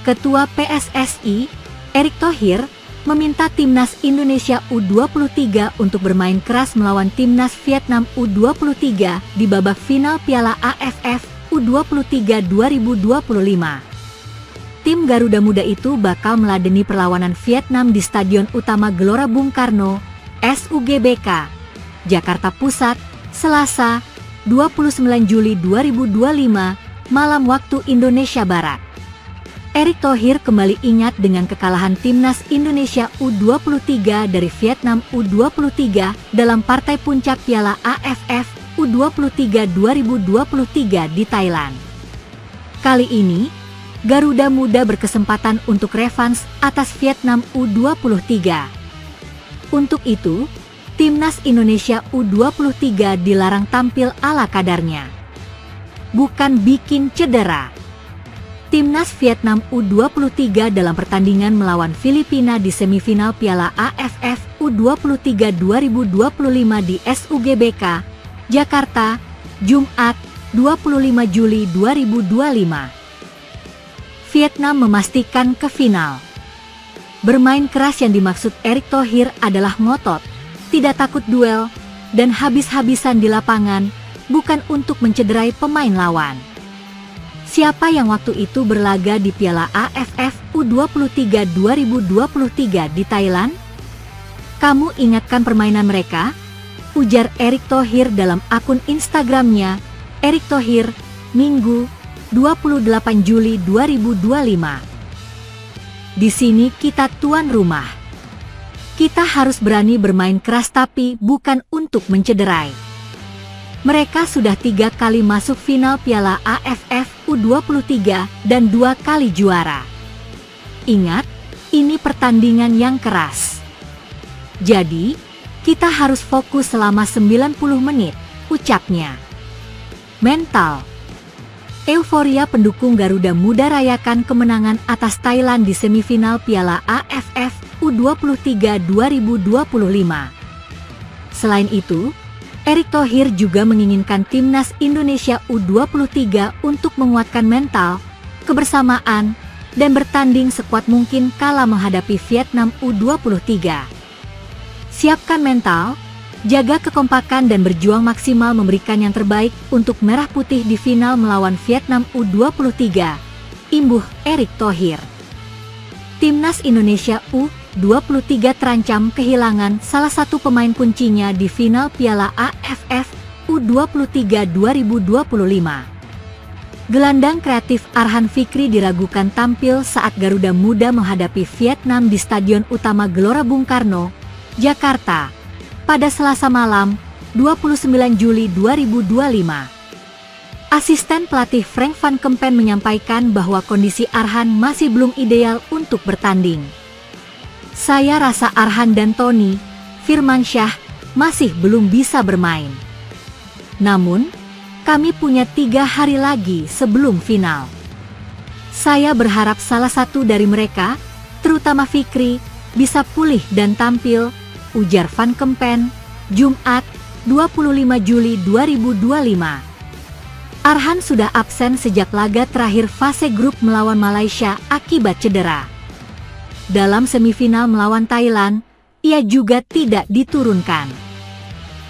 Ketua PSSI, Erick Thohir, meminta Timnas Indonesia U23 untuk bermain keras melawan Timnas Vietnam U23 di babak final Piala AFF U23 2025. Tim Garuda Muda itu bakal meladeni perlawanan Vietnam di Stadion Utama Gelora Bung Karno, SUGBK, Jakarta Pusat, Selasa, 29 Juli 2025, malam waktu Indonesia Barat. Erick Thohir kembali ingat dengan kekalahan Timnas Indonesia U23 dari Vietnam U23 dalam partai puncak Piala AFF U23 2023 di Thailand. Kali ini, Garuda Muda berkesempatan untuk revans atas Vietnam U23. Untuk itu, Timnas Indonesia U23 dilarang tampil ala kadarnya. Bukan bikin cedera. Timnas Vietnam U23 dalam pertandingan melawan Filipina di semifinal Piala AFF U23 2025 di SUGBK, Jakarta, Jumat, 25 Juli 2025. Vietnam memastikan ke final. Bermain keras yang dimaksud Erick Thohir adalah ngotot, tidak takut duel, dan habis-habisan di lapangan, bukan untuk mencederai pemain lawan. Siapa yang waktu itu berlaga di Piala AFF U23 2023 di Thailand? Kamu ingatkan permainan mereka? Ujar Erick Thohir dalam akun Instagramnya, Erick Thohir, Minggu, 28 Juli 2025. Di sini kita tuan rumah. Kita harus berani bermain keras tapi bukan untuk mencederai. Mereka sudah 3 kali masuk final Piala AFF U23 dan 2 kali juara. Ingat, ini pertandingan yang keras. Jadi, kita harus fokus selama 90 menit, ucapnya. Mental. Euforia pendukung Garuda Muda rayakan kemenangan atas Thailand di semifinal Piala AFF U23 2025. Selain itu, Erick Thohir juga menginginkan Timnas Indonesia U23 untuk menguatkan mental, kebersamaan, dan bertanding sekuat mungkin kala menghadapi Vietnam U23. Siapkan mental, jaga kekompakan dan berjuang maksimal memberikan yang terbaik untuk Merah Putih di final melawan Vietnam U23, imbuh Erick Thohir. Timnas Indonesia U23 terancam kehilangan salah satu pemain kuncinya di final Piala AFF U23 2025. Gelandang kreatif Arhan Fikri diragukan tampil saat Garuda Muda menghadapi Vietnam di Stadion Utama Gelora Bung Karno, Jakarta, pada Selasa malam, 29 Juli 2025. Asisten pelatih Frank van Kempen menyampaikan bahwa kondisi Arhan masih belum ideal untuk bertanding. Saya rasa Arhan dan Tony Firmansyah masih belum bisa bermain. Namun, kami punya 3 hari lagi sebelum final. Saya berharap salah satu dari mereka, terutama Fikri, bisa pulih dan tampil, ujar Van Kempen, Jumat, 25 Juli 2025. Arhan sudah absen sejak laga terakhir fase grup melawan Malaysia akibat cedera. Dalam semifinal melawan Thailand, ia juga tidak diturunkan.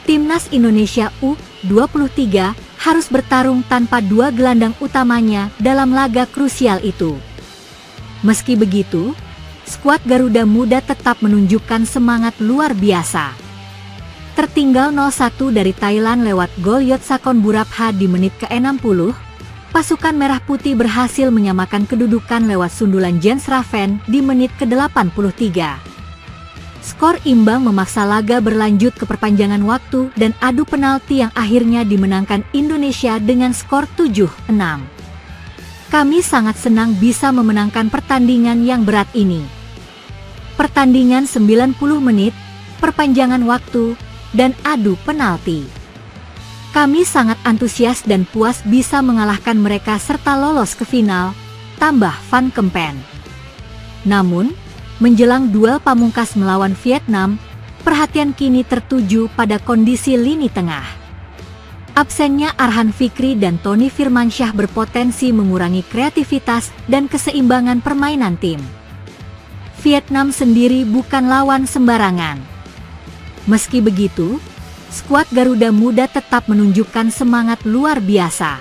Timnas Indonesia U23 harus bertarung tanpa 2 gelandang utamanya dalam laga krusial itu. Meski begitu, skuad Garuda Muda tetap menunjukkan semangat luar biasa. Tertinggal 0-1 dari Thailand lewat gol Yotsakon Burapha di menit ke-60, pasukan Merah Putih berhasil menyamakan kedudukan lewat sundulan Jens Raven di menit ke-83. Skor imbang memaksa laga berlanjut ke perpanjangan waktu dan adu penalti yang akhirnya dimenangkan Indonesia dengan skor 7-6. Kami sangat senang bisa memenangkan pertandingan yang berat ini. Pertandingan 90 menit, perpanjangan waktu, dan adu penalti. Kami sangat antusias dan puas bisa mengalahkan mereka serta lolos ke final, tambah Van Kempen. Namun, menjelang duel pamungkas melawan Vietnam, perhatian kini tertuju pada kondisi lini tengah. Absennya Arhan Fikri dan Tony Firmansyah berpotensi mengurangi kreativitas dan keseimbangan permainan tim. Vietnam sendiri bukan lawan sembarangan. Meski begitu, skuad Garuda Muda tetap menunjukkan semangat luar biasa.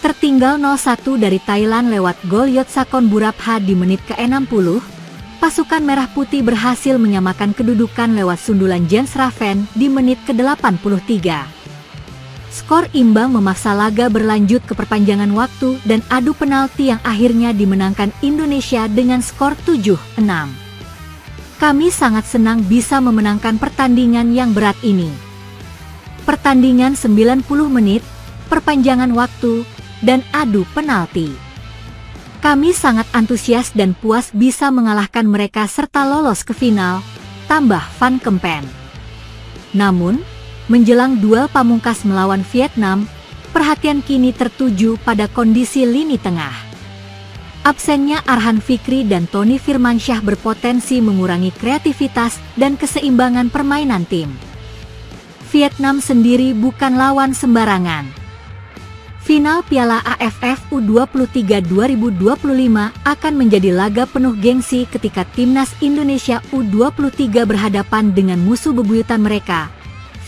Tertinggal 0-1 dari Thailand lewat gol Yotsakon Burapha di menit ke-60, pasukan Merah Putih berhasil menyamakan kedudukan lewat sundulan Jens Raven di menit ke-83. Skor imbang memaksa laga berlanjut ke perpanjangan waktu dan adu penalti yang akhirnya dimenangkan Indonesia dengan skor 7-6. Kami sangat senang bisa memenangkan pertandingan yang berat ini. Pertandingan 90 menit, perpanjangan waktu, dan adu penalti. Kami sangat antusias dan puas bisa mengalahkan mereka serta lolos ke final, tambah Van Kempen. Namun, menjelang duel pamungkas melawan Vietnam, perhatian kini tertuju pada kondisi lini tengah. Absennya Arhan Fikri dan Tony Firmansyah berpotensi mengurangi kreativitas dan keseimbangan permainan tim. Vietnam sendiri bukan lawan sembarangan. Final Piala AFF U23 2025 akan menjadi laga penuh gengsi ketika Timnas Indonesia U23 berhadapan dengan musuh bebuyutan mereka,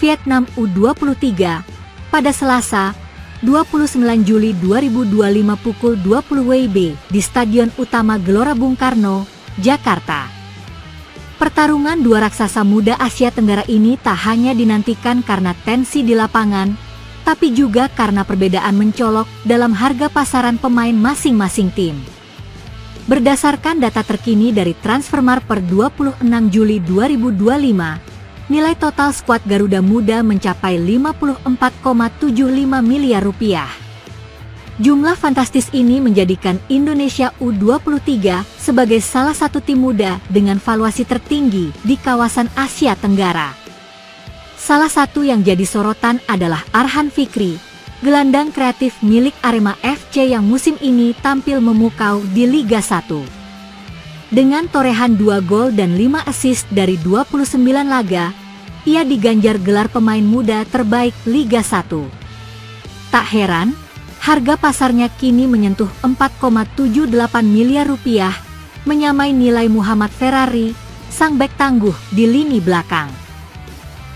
Vietnam U23, pada Selasa, 29 Juli 2025 pukul 20 WIB di Stadion Utama Gelora Bung Karno, Jakarta. Pertarungan dua raksasa muda Asia Tenggara ini tak hanya dinantikan karena tensi di lapangan, tapi juga karena perbedaan mencolok dalam harga pasaran pemain masing-masing tim. Berdasarkan data terkini dari Transfermarkt per 26 Juli 2025, nilai total skuad Garuda Muda mencapai 54,75 miliar rupiah. Jumlah fantastis ini menjadikan Indonesia U23 sebagai salah satu tim muda dengan valuasi tertinggi di kawasan Asia Tenggara. Salah satu yang jadi sorotan adalah Arhan Fikri, gelandang kreatif milik Arema FC yang musim ini tampil memukau di Liga 1. Dengan torehan 2 gol dan 5 assist dari 29 laga, ia diganjar gelar pemain muda terbaik Liga 1. Tak heran, harga pasarnya kini menyentuh 4,78 miliar rupiah, menyamai nilai Muhammad Ferrari, sang bek tangguh di lini belakang.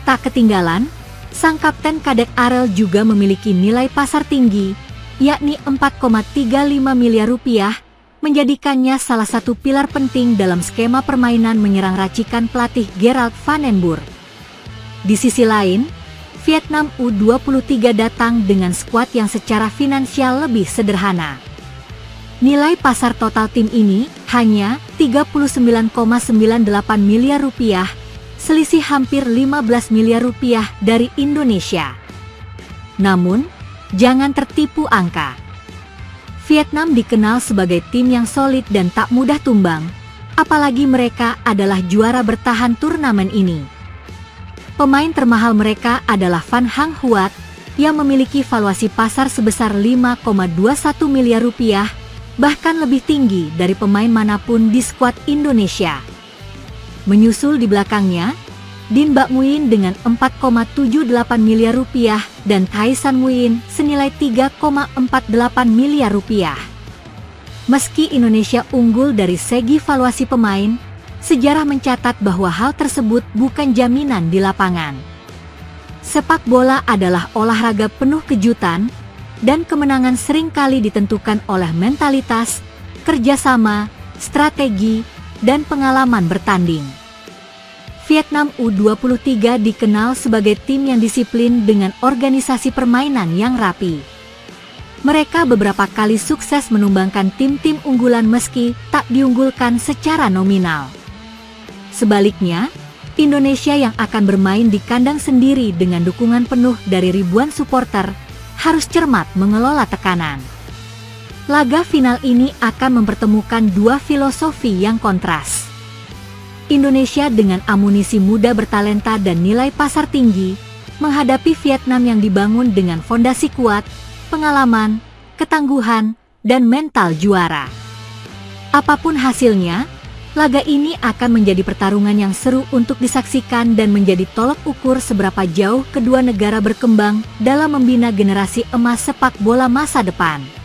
Tak ketinggalan, sang kapten kadek Arel juga memiliki nilai pasar tinggi, yakni 4,35 miliar rupiah, menjadikannya salah satu pilar penting dalam skema permainan menyerang racikan pelatih Gerald Van den Burg. Di sisi lain, Vietnam U23 datang dengan skuad yang secara finansial lebih sederhana. Nilai pasar total tim ini hanya 39,98 miliar rupiah, selisih hampir 15 miliar rupiah dari Indonesia. Namun, jangan tertipu angka. Vietnam dikenal sebagai tim yang solid dan tak mudah tumbang, apalagi mereka adalah juara bertahan turnamen ini. Pemain termahal mereka adalah Van Hang Huat, yang memiliki valuasi pasar sebesar 5,21 miliar rupiah, bahkan lebih tinggi dari pemain manapun di skuad Indonesia. Menyusul di belakangnya, Din Bak Muin dengan 4,78 miliar rupiah dan Tai San Muin senilai 3,48 miliar rupiah. Meski Indonesia unggul dari segi valuasi pemain, sejarah mencatat bahwa hal tersebut bukan jaminan di lapangan. Sepak bola adalah olahraga penuh kejutan, dan kemenangan seringkali ditentukan oleh mentalitas, kerjasama, strategi, dan pengalaman bertanding. Vietnam U23 dikenal sebagai tim yang disiplin dengan organisasi permainan yang rapi. Mereka beberapa kali sukses menumbangkan tim-tim unggulan meski tak diunggulkan secara nominal. Sebaliknya, Indonesia yang akan bermain di kandang sendiri dengan dukungan penuh dari ribuan supporter harus cermat mengelola tekanan. Laga final ini akan mempertemukan dua filosofi yang kontras. Indonesia dengan amunisi muda bertalenta dan nilai pasar tinggi, menghadapi Vietnam yang dibangun dengan fondasi kuat, pengalaman, ketangguhan, dan mental juara. Apapun hasilnya, Laga ini akan menjadi pertarungan yang seru untuk disaksikan dan menjadi tolok ukur seberapa jauh kedua negara berkembang dalam membina generasi emas sepak bola masa depan.